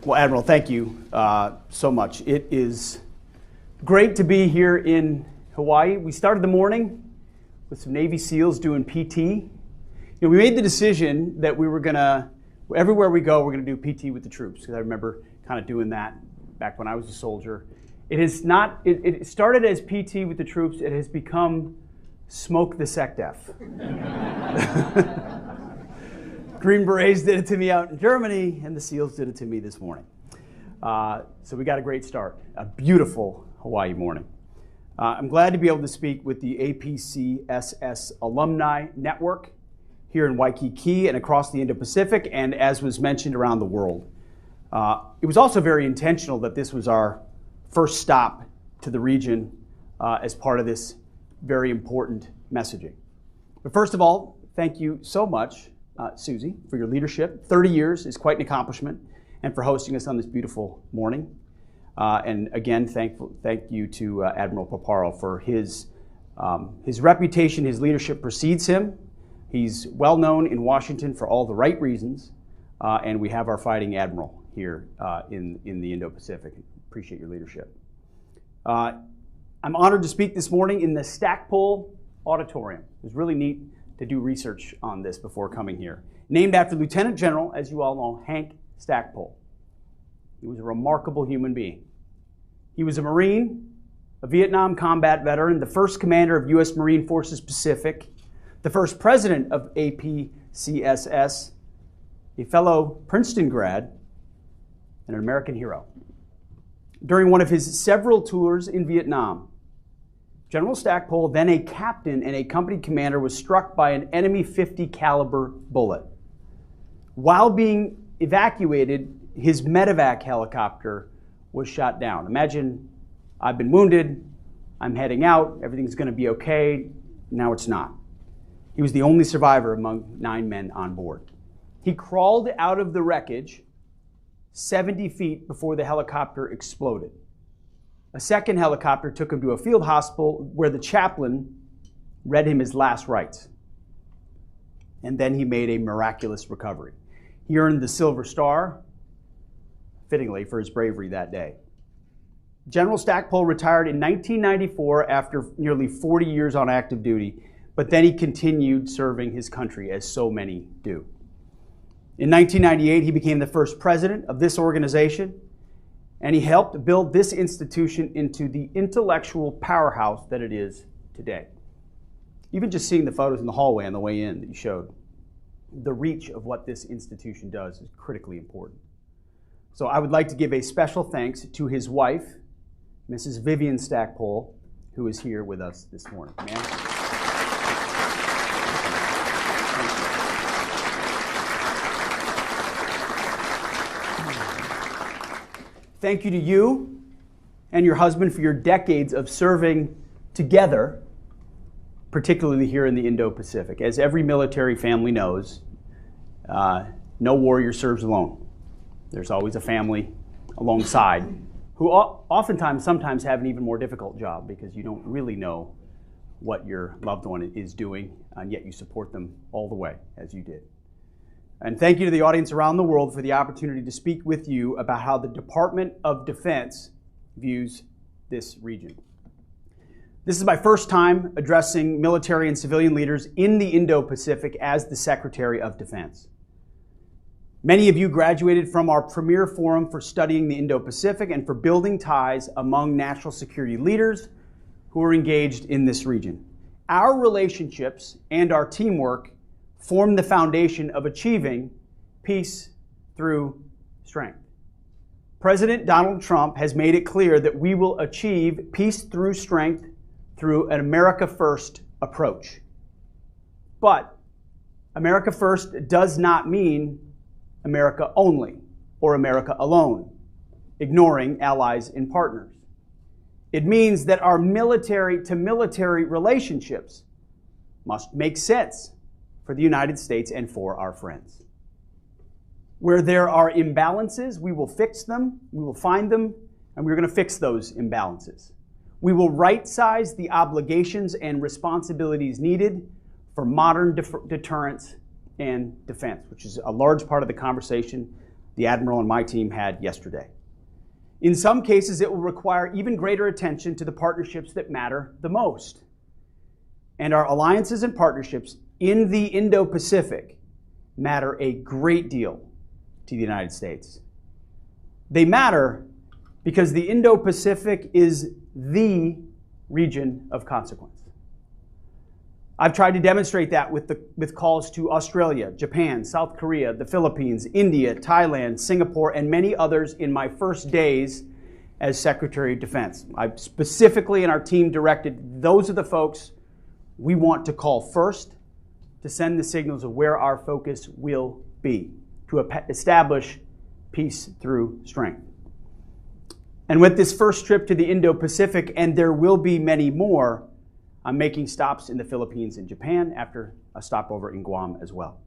Well, Admiral, thank you so much. It is great to be here in Hawaii. We started the morning with some Navy SEALs doing PT. You know, we made the decision that we were gonna, everywhere we go, we're gonna do PT with the troops, because I remember kind of doing that back when I was a soldier. It started as PT with the troops. It has become smoke the SecDef. Green Berets did it to me out in Germany, and the SEALs did it to me this morning. So we got a great start, a beautiful Hawaii morning. I'm glad to be able to speak with the APCSS Alumni Network here in Waikiki and across the Indo-Pacific, and as was mentioned, around the world. It was also very intentional that this was our first stop to the region as part of this very important messaging. But first of all, thank you so much, Susie, for your leadership. 30 years is quite an accomplishment, and for hosting us on this beautiful morning. And again, thank you to Admiral Paparo for his reputation. His leadership precedes him. He's well known in Washington for all the right reasons, and we have our fighting admiral here in the Indo-Pacific. Appreciate your leadership. I'm honored to speak this morning in the Stackpole Auditorium. It was really neat to do research on this before coming here. Named after Lieutenant General, as you all know, Hank Stackpole. He was a remarkable human being. He was a Marine, a Vietnam combat veteran, the first commander of U.S. Marine Forces Pacific, the first president of APCSS, a fellow Princeton grad, and an American hero. During one of his several tours in Vietnam, General Stackpole, then a captain and a company commander, was struck by an enemy .50 caliber bullet. While being evacuated, his medevac helicopter was shot down. Imagine, I've been wounded, I'm heading out, everything's going to be okay. Now it's not. He was the only survivor among 9 men on board. He crawled out of the wreckage 70 feet before the helicopter exploded. A second helicopter took him to a field hospital where the chaplain read him his last rites. And then he made a miraculous recovery. He earned the Silver Star, fittingly, for his bravery that day. General Stackpole retired in 1994 after nearly 40 years on active duty, but then he continued serving his country, as so many do. In 1998, he became the first president of this organization, and he helped build this institution into the intellectual powerhouse that it is today. Even just seeing the photos in the hallway on the way in that you showed, the reach of what this institution does is critically important. So I would like to give a special thanks to his wife, Mrs. Vivian Stackpole, who is here with us this morning. Ma'am? Thank you to you and your husband for your decades of serving together, particularly here in the Indo-Pacific. As every military family knows, no warrior serves alone. There's always a family alongside who oftentimes, sometimes have an even more difficult job because you don't really know what your loved one is doing, and yet you support them all the way, as you did. And thank you to the audience around the world for the opportunity to speak with you about how the Department of Defense views this region. This is my first time addressing military and civilian leaders in the Indo-Pacific as the Secretary of Defense. Many of you graduated from our premier forum for studying the Indo-Pacific and for building ties among national security leaders who are engaged in this region. Our relationships and our teamwork form the foundation of achieving peace through strength. President Donald Trump has made it clear that we will achieve peace through strength through an America First approach. But America First does not mean America only or America alone, ignoring allies and partners. It means that our military-to-military relationships must make sense for the United States and for our friends. Where there are imbalances, we will fix them, we will find them, and we're going to fix those imbalances. We will right-size the obligations and responsibilities needed for modern deterrence and defense, which is a large part of the conversation the Admiral and my team had yesterday. In some cases, it will require even greater attention to the partnerships that matter the most. And our alliances and partnerships in the Indo-Pacific matter a great deal to the United States. They matter because the Indo-Pacific is the region of consequence. I've tried to demonstrate that with calls to Australia, Japan, South Korea, the Philippines, India, Thailand, Singapore, and many others in my first days as Secretary of Defense. I specifically, and our team directed, those are the folks we want to call first to send the signals of where our focus will be, to establish peace through strength. And with this first trip to the Indo-Pacific, and there will be many more, I'm making stops in the Philippines and Japan after a stopover in Guam as well.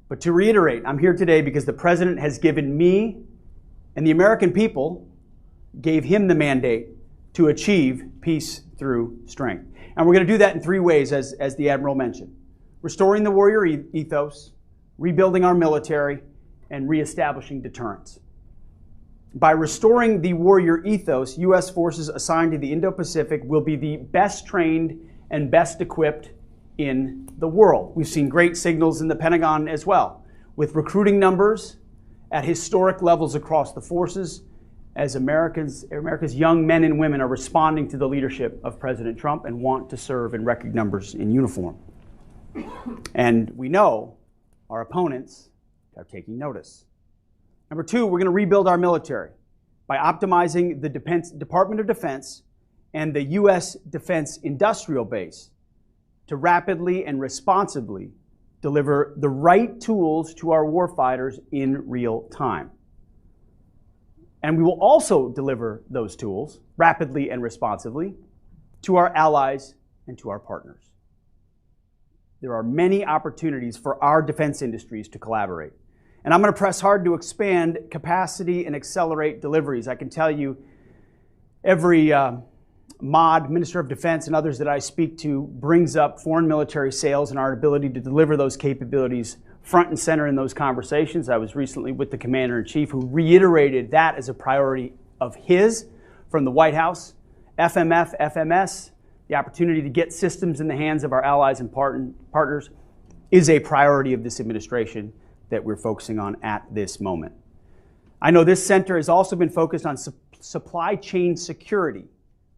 But to reiterate, I'm here today because the President has given me, and the American people gave him the mandate to achieve peace through strength. And we're going to do that in three ways, as the Admiral mentioned. Restoring the warrior ethos, rebuilding our military, and reestablishing deterrence. By restoring the warrior ethos, U.S. forces assigned to the Indo-Pacific will be the best trained and best equipped in the world. We've seen great signals in the Pentagon as well, with recruiting numbers at historic levels across the forces as America's young men and women are responding to the leadership of President Trump and want to serve in record numbers in uniform. And we know our opponents are taking notice. Number two, we're going to rebuild our military by optimizing the Department of Defense and the U.S. Defense Industrial Base to rapidly and responsibly deliver the right tools to our warfighters in real time. And we will also deliver those tools rapidly and responsibly to our allies and to our partners. There are many opportunities for our defense industries to collaborate. And I'm going to press hard to expand capacity and accelerate deliveries. I can tell you every MOD, Minister of Defense, and others that I speak to brings up foreign military sales and our ability to deliver those capabilities front and center in those conversations. I was recently with the Commander-in-Chief who reiterated that as a priority of his from the White House. FMF, FMS, the opportunity to get systems in the hands of our allies and partners is a priority of this administration that we're focusing on at this moment. I know this center has also been focused on supply chain security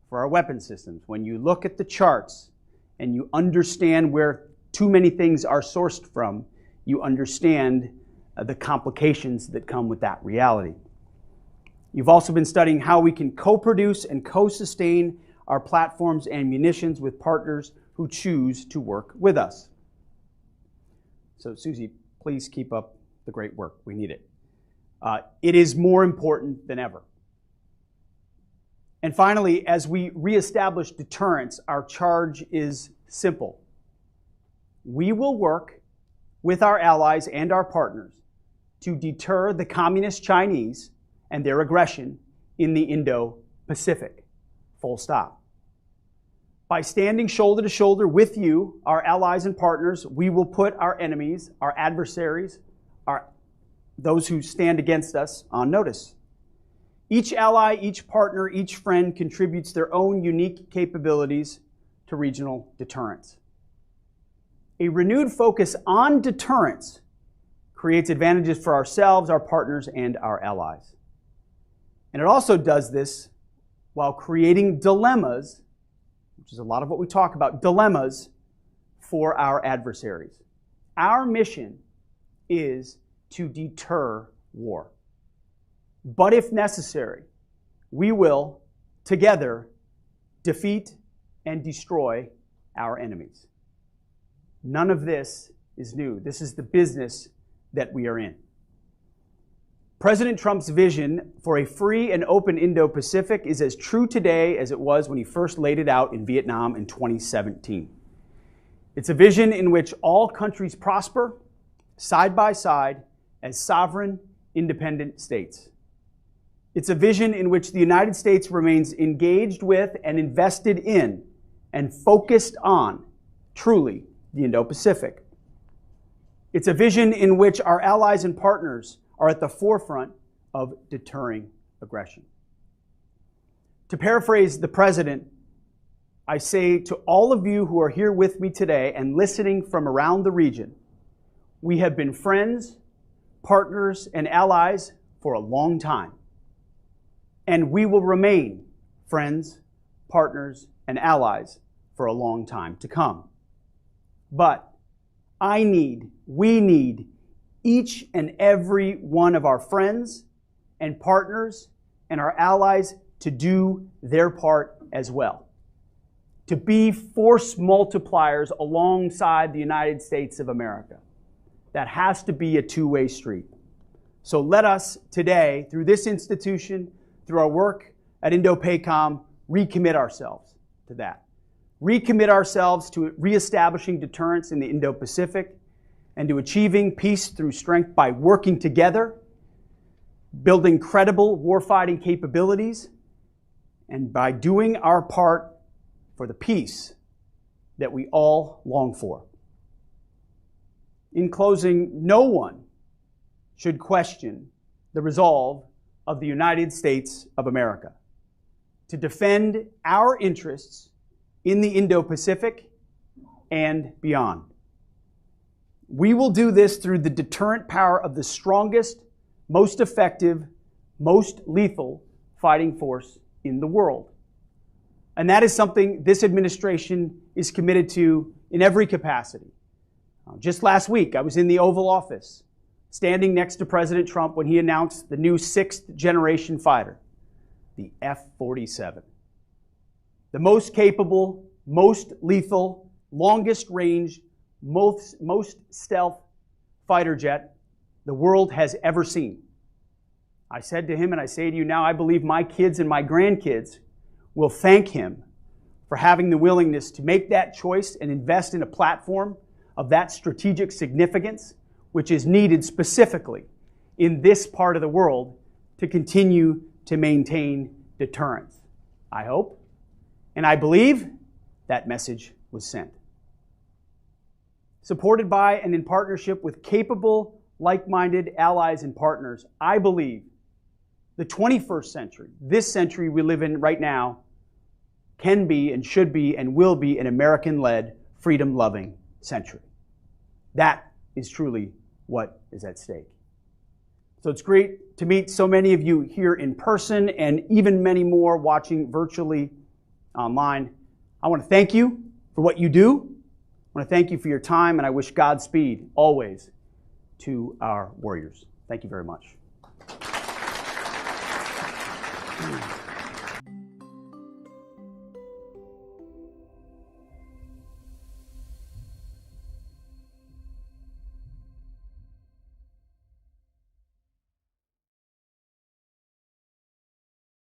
for our weapon systems. When you look at the charts and you understand where too many things are sourced from, you understand the complications that come with that reality. You've also been studying how we can co-produce and co-sustain our platforms and munitions with partners who choose to work with us. So, Susie, please keep up the great work. We need it. It is more important than ever. And finally, as we reestablish deterrence, our charge is simple. We will work with our allies and our partners to deter the communist Chinese and their aggression in the Indo-Pacific. Full stop. By standing shoulder to shoulder with you, our allies and partners, we will put our enemies, our adversaries, those who stand against us on notice. Each ally, each partner, each friend contributes their own unique capabilities to regional deterrence. A renewed focus on deterrence creates advantages for ourselves, our partners, and our allies. And it also does this while creating dilemmas, which is a lot of what we talk about, dilemmas for our adversaries. Our mission is to deter war. But if necessary, we will, together, defeat and destroy our enemies. None of this is new. This is the business that we are in. President Trump's vision for a free and open Indo-Pacific is as true today as it was when he first laid it out in Vietnam in 2017. It's a vision in which all countries prosper side by side as sovereign, independent states. It's a vision in which the United States remains engaged with and invested in and focused on, truly, the Indo-Pacific. It's a vision in which our allies and partners are at the forefront of deterring aggression. To paraphrase the President, I say to all of you who are here with me today and listening from around the region, we have been friends, partners, and allies for a long time. And we will remain friends, partners, and allies for a long time to come. But we need each and every one of our friends and partners and our allies to do their part as well. To be force multipliers alongside the United States of America. That has to be a two-way street. So let us today, through this institution, through our work at INDOPACOM, recommit ourselves to that. Recommit ourselves to reestablishing deterrence in the Indo-Pacific and to achieving peace through strength by working together, building credible warfighting capabilities, and by doing our part for the peace that we all long for. In closing, no one should question the resolve of the United States of America to defend our interests in the Indo-Pacific and beyond. We will do this through the deterrent power of the strongest, most effective, most lethal fighting force in the world. And that is something this administration is committed to in every capacity. Just last week, I was in the Oval Office, standing next to President Trump when he announced the new sixth-generation fighter, the F-47. The most capable, most lethal, longest range, most stealth fighter jet the world has ever seen. I said to him, and I say to you now, I believe my kids and my grandkids will thank him for having the willingness to make that choice and invest in a platform of that strategic significance, which is needed specifically in this part of the world to continue to maintain deterrence. I hope, and I believe, that message was sent. Supported by and in partnership with capable, like-minded allies and partners, I believe the 21st century, this century we live in right now, can be and should be and will be an American-led, freedom-loving century. That is truly what is at stake. So it's great to meet so many of you here in person and even many more watching virtually online. I want to thank you for what you do. I want to thank you for your time, and I wish Godspeed always to our warriors. Thank you very much.